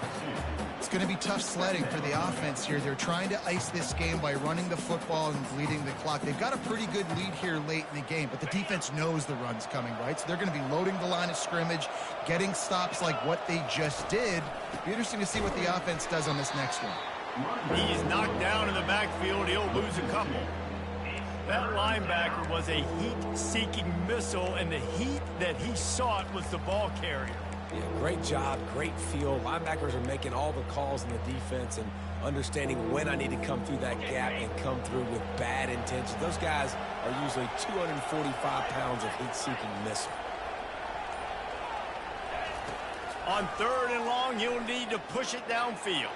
S2: It's going to be tough sledding for the offense here. They're trying to ice this game by running the football and bleeding the clock. They've got a pretty good lead here late in the game, but the defense knows the run's coming, right? So they're going to be loading the line of scrimmage, getting stops like what they just did. It'll be interesting to see what the offense does on this next one.
S1: He's knocked down in the backfield. He'll lose a couple. That linebacker was a heat-seeking missile, and the heat that he sought was the ball carrier.
S3: Yeah, great job, great feel. Linebackers are making all the calls in the defense and understanding when I need to come through that gap and come through with bad intentions. Those guys are usually 245 pounds of heat-seeking missile.
S1: On 3rd and long, he'll need to push it downfield.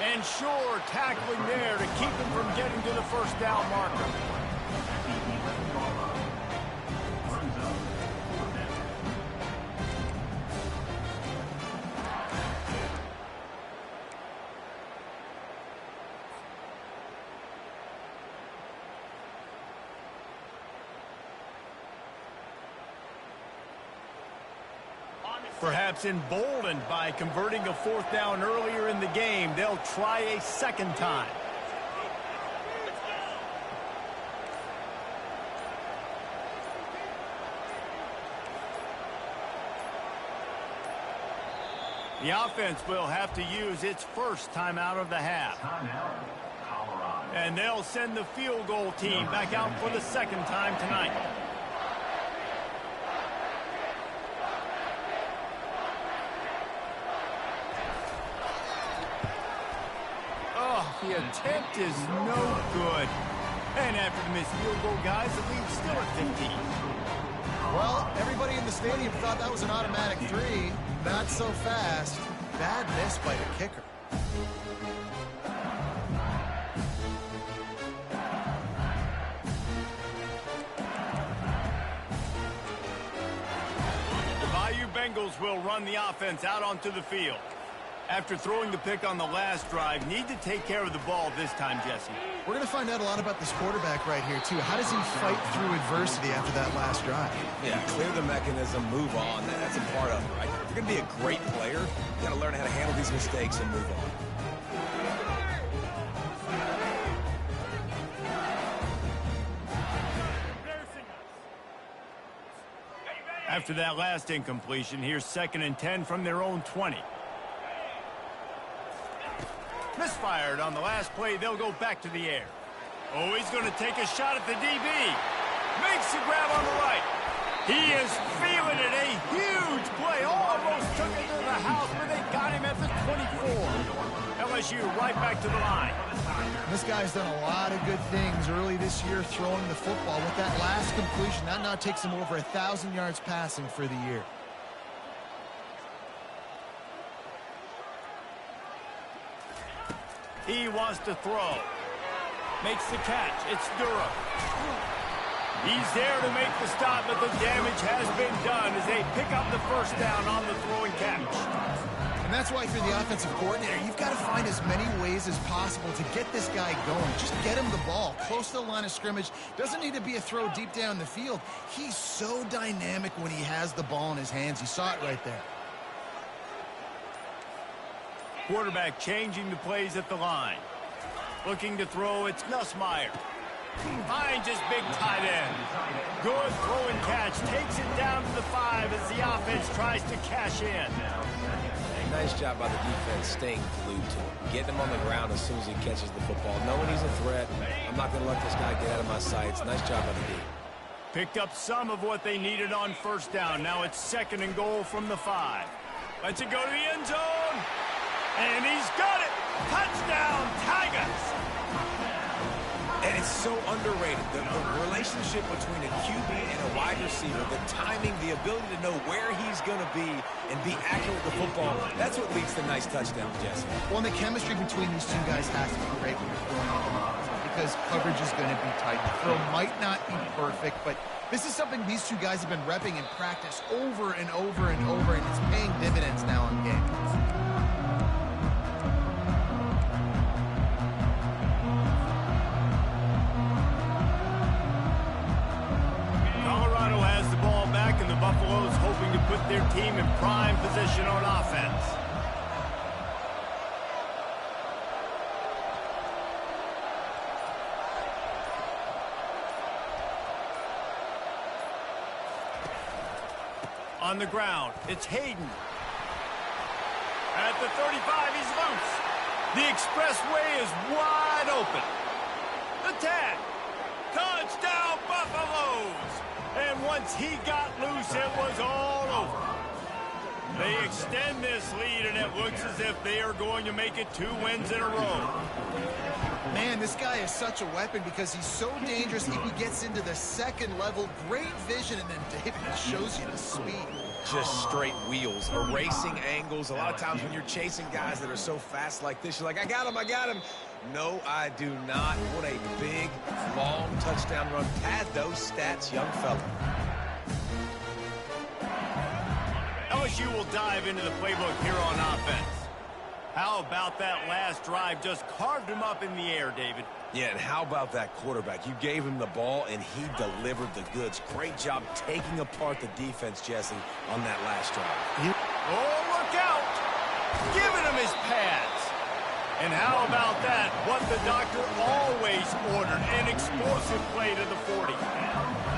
S1: And sure, tackling there to keep him from getting to the first down marker. Perhaps emboldened by converting a 4th down earlier in the game, they'll try a second time. The offense will have to use its first timeout of the half. And they'll send the field goal team back out for the second time tonight. The attempt is no good. And after the missed field goal, guys, the lead's still at 15.
S2: Well, everybody in the stadium thought that was an automatic 3. Not so fast. Bad miss by the kicker.
S1: The Bayou Bengals will run the offense out onto the field. After throwing the pick on the last drive, need to take care of the ball this time, Jesse.
S2: We're going to find out a lot about this quarterback right here, too. How does he fight through adversity after that last drive?
S3: Yeah, clear the mechanism, move on. That's a part of it, right? If you're going to be a great player, you got to learn how to handle these mistakes and move on.
S1: After that last incompletion, here's 2nd and 10 from their own 20. Misfired on the last play. They'll go back to the air. Oh, he's going to take a shot at the DB. Makes the grab on the right. He is feeling it. A huge play. Almost took it to the house, but they got him at the 24. LSU right back to the line.
S2: This guy's done a lot of good things early this year throwing the football. With that last completion, that now takes him over 1,000 yards passing for the year.
S1: He wants to throw. Makes the catch. It's Durham. He's there to make the stop, but the damage has been done as they pick up the first down on the throw and catch.
S2: And that's why, if you're the offensive coordinator, you've got to find as many ways as possible to get this guy going. Just get him the ball close to the line of scrimmage. Doesn't need to be a throw deep down the field. He's so dynamic when he has the ball in his hands. You saw it right there.
S1: Quarterback changing the plays at the line. Looking to throw, it's Nussmeier. Finds his big tight end. Good throw and catch. Takes it down to the 5 as the offense tries to cash in.
S3: Nice job by the defense staying glued to him. Getting him on the ground as soon as he catches the football. Knowing he's a threat. I'm not going to let this guy get out of my sights. Nice job by the D.
S1: Picked up some of what they needed on first down. Now it's 2nd and goal from the 5. Lets it go to the end zone. And he's got it. Touchdown, Tigers.
S3: And it's so underrated. The relationship between a QB and a wide receiver, the timing, the ability to know where he's going to be and be accurate with the football, that's what leads to nice touchdowns, Jesse.
S2: Well, and the chemistry between these two guys has to be great when you're throwing at them because coverage is going to be tight. The throw might not be perfect, but this is something these two guys have been repping in practice over and over and over, and it's paying dividends now in games.
S1: Buffalo's hoping to put their team in prime position on offense. On the ground, it's Hayden. At the 35, he's loose. The expressway is wide open. The tag. Touchdown, Buffaloes! And once he got loose, it was all over. They extend this lead, and it looks as if they are going to make it 2 wins in a row.
S2: Man, this guy is such a weapon because he's so dangerous. If he gets into the 2nd level, great vision, and then David shows you the speed.
S3: Just straight wheels, erasing angles. A lot of times when you're chasing guys that are so fast like this, you're like, I got him, I got him. No, I do not. What a big, long touchdown run. Pad those stats, young fella.
S1: LSU will dive into the playbook here on offense. How about that last drive? Just carved him up in the air, David.
S3: Yeah, and how about that quarterback? You gave him the ball, and he delivered the goods. Great job taking apart the defense, Jesse, on that last drive.
S1: Oh, look out! Giving him his pads. And how about that? What the doctor always ordered, an explosive play to the 40.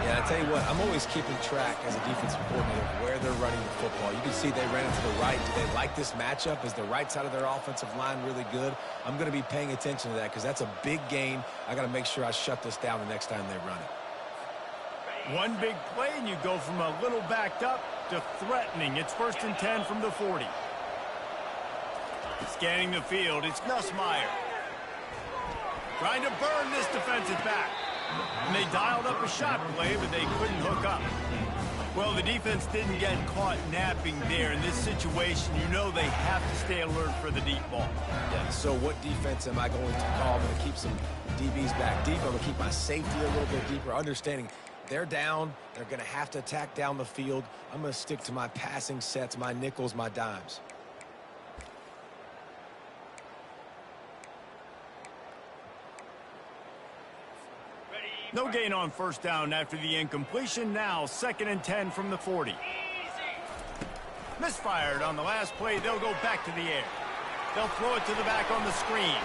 S3: Yeah, I tell you what, I'm always keeping track as a defensive coordinator of where they're running the football. You can see they ran it to the right. Do they like this matchup? Is the right side of their offensive line really good? I'm going to be paying attention to that because that's a big game. I got to make sure I shut this down the next time they run it.
S1: One big play, and you go from a little backed up to threatening. It's 1st and 10 from the 40. Scanning the field, it's Nussmeier. Trying to burn this defensive back. And they dialed up a shot play, but they couldn't hook up. Well, the defense didn't get caught napping there. In this situation, you know they have to stay alert for the deep ball.
S3: Yeah, so what defense am I going to call? I'm going to keep some DBs back deep. I'm going to keep my safety a little bit deeper, understanding they're down. They're going to have to attack down the field. I'm going to stick to my passing sets, my nickels, my dimes.
S1: No gain on first down after the incompletion. Now 2nd and 10 from the 40. Misfired on the last play. They'll go back to the air. They'll throw it to the back on the screen.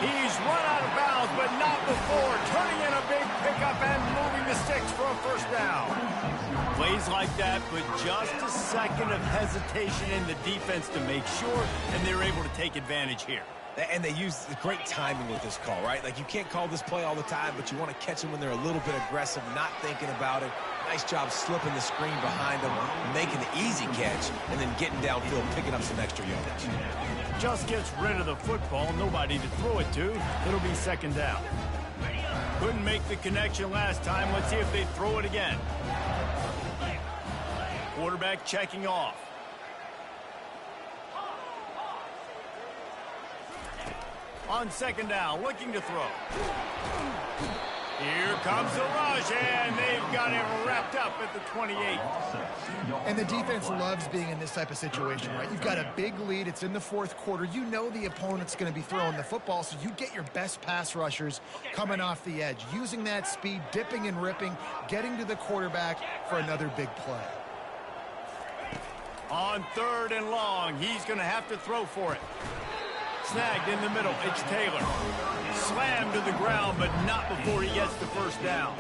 S1: He's run out of bounds, but not before. Turning in a big pickup and moving the sticks for a first down. Plays like that, but just a second of hesitation in the defense to make sure, and they're able to take advantage here.
S3: And they use great timing with this call, right? Like, you can't call this play all the time, but you want to catch them when they're a little bit aggressive, not thinking about it. Nice job slipping the screen behind them, making the easy catch, and then getting downfield, picking up some extra yards.
S1: Just gets rid of the football, nobody to throw it to. It'll be 2nd down. Couldn't make the connection last time. Let's see if they throw it again. Quarterback checking off. On second down, looking to throw. Here comes the rush, and they've got it wrapped up at the 28.
S2: And the defense loves being in this type of situation, right? You've got a big lead. It's in the fourth quarter. You know the opponent's going to be throwing the football, so you get your best pass rushers coming off the edge, using that speed, dipping and ripping, getting to the quarterback for another big play.
S1: On third and long, he's going to have to throw for it. Snagged in the middle, it's Taylor. Slammed to the ground, but not before he gets the first down.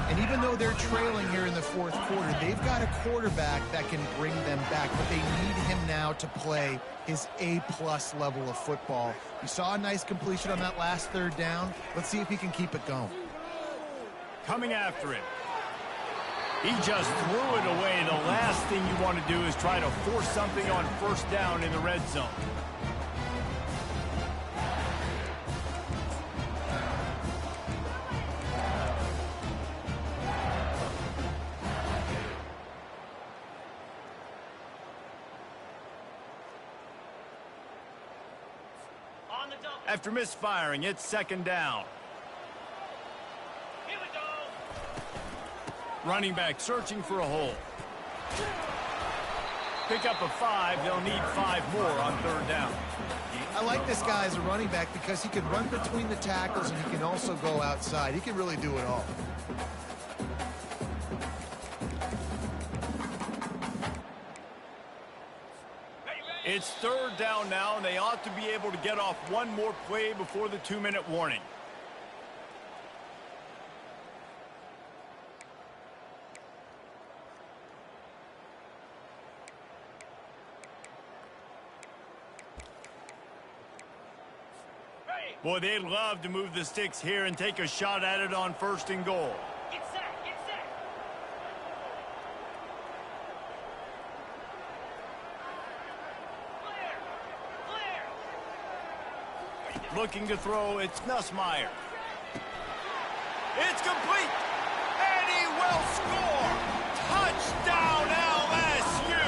S2: And even though they're trailing here in the fourth quarter, they've got a quarterback that can bring them back, but they need him now to play his A-plus level of football. You saw a nice completion on that last third down. Let's see if he can keep it going.
S1: Coming after it. He just threw it away. The last thing you want to do is try to force something on first down in the red zone. After misfiring, it's second down.
S5: Here we go.
S1: Running back searching for a hole. Pick up a 5. They'll need 5 more on third down.
S2: I like this guy as a running back because he can run between the tackles and he can also go outside. He can really do it all.
S1: It's third down now, and they ought to be able to get off one more play before the 2-minute warning. Boy, they'd love to move the sticks here and take a shot at it on first and goal.
S5: Get set, get set.
S1: Looking to throw, it's Nussmeier. It's complete, and he will score. Touchdown, LSU.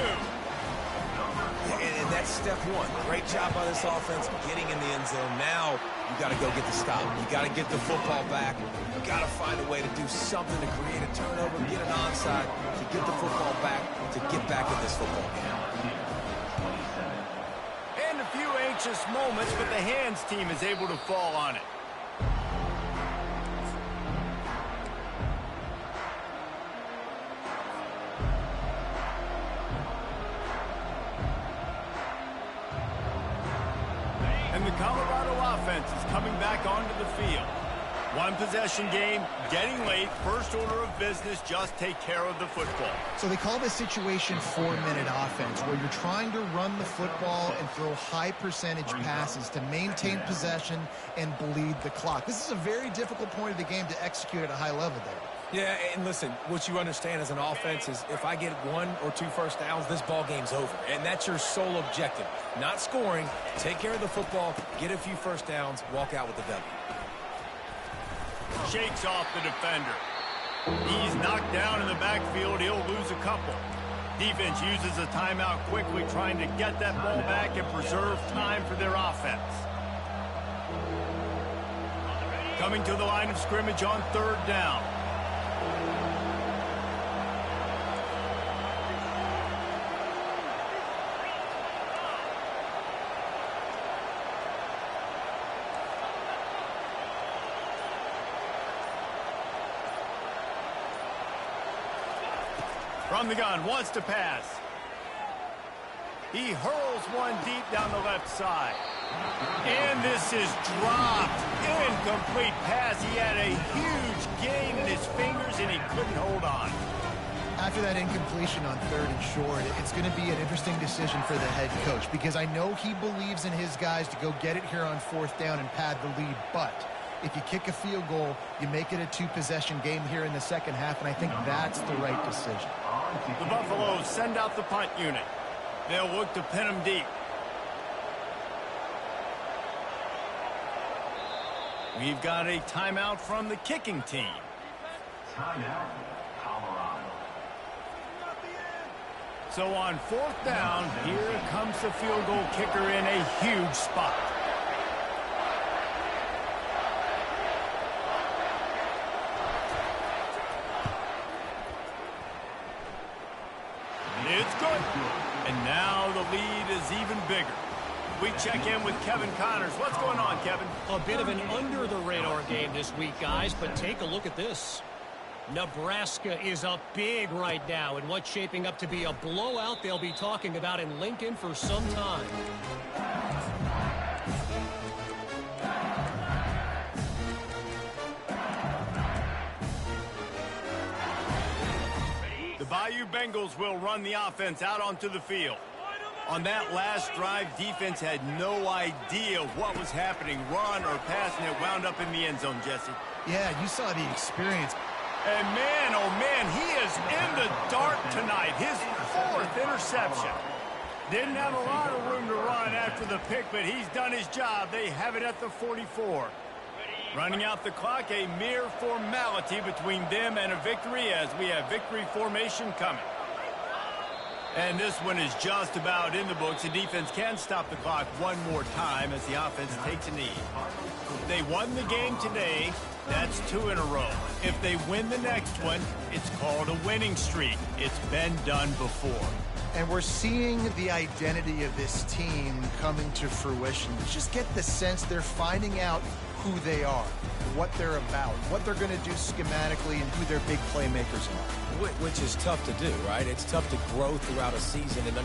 S3: And that's step one. Great job by this offense getting in the end zone. Now you got to go get the stop. You got to get the football back. You got to find a way to do something to create a turnover, get an onside, to get the football back, to get back in this football game.
S1: And a few anxious moments, but the hands team is able to fall on it. And the Colorado offense is coming back onto the field. One possession game, getting late, first order of business, just take care of the football.
S2: So they call this situation 4-minute offense, where you're trying to run the football and throw high percentage passes to maintain possession and bleed the clock. This is a very difficult point of the game to execute at a high level there.
S3: Yeah, and listen, what you understand as an offense is if I get 1 or 2 first downs, this ball game's over. And that's your sole objective. Not scoring, take care of the football, get a few first downs, walk out with the W.
S1: Shakes off the defender. He's knocked down in the backfield. He'll lose a couple. Defense uses a timeout quickly, trying to get that ball back and preserve time for their offense. Coming to the line of scrimmage on third down. From the gun, wants to pass. He hurls one deep down the left side. And this is dropped. Incomplete pass. He had a huge gain in his fingers, and he couldn't hold on.
S2: After that incompletion on third and short, it's going to be an interesting decision for the head coach, because I know he believes in his guys to go get it here on fourth down and pad the lead, but if you kick a field goal, you make it a 2-possession game here in the second half, and I think that's the right decision.
S1: The Buffaloes send out the punt unit. They'll look to pin him deep. We've got a timeout from the kicking team.
S4: Timeout, Colorado.
S1: So on fourth down, here comes the field goal kicker in a huge spot. It's good. And now the lead is even bigger. We check in with Kevin Connors. What's going on, Kevin?
S5: A bit of an under-the-radar game this week, guys, but take a look at this. Nebraska is up big right now in what's shaping up to be a blowout they'll be talking about in Lincoln for some time.
S1: The Bayou Bengals will run the offense out onto the field. On that last drive, defense had no idea what was happening, run or pass, and it wound up in the end zone, Jesse.
S2: Yeah, you saw the experience.
S1: And man, oh man, he is in the dark tonight. His 4th interception. Didn't have a lot of room to run after the pick, but he's done his job. They have it at the 44. Running out the clock, a mere formality between them and a victory as we have victory formation coming. And this one is just about in the books. The defense can stop the clock one more time as the offense takes a knee. They won the game today. That's 2 in a row. If they win the next one, it's called a winning streak. It's been done before.
S2: And we're seeing the identity of this team coming to fruition. You just get the sense they're finding out who they are, what they're about, what they're going to do schematically, and who their big playmakers are.
S3: Which is tough to do, right? It's tough to grow throughout a season and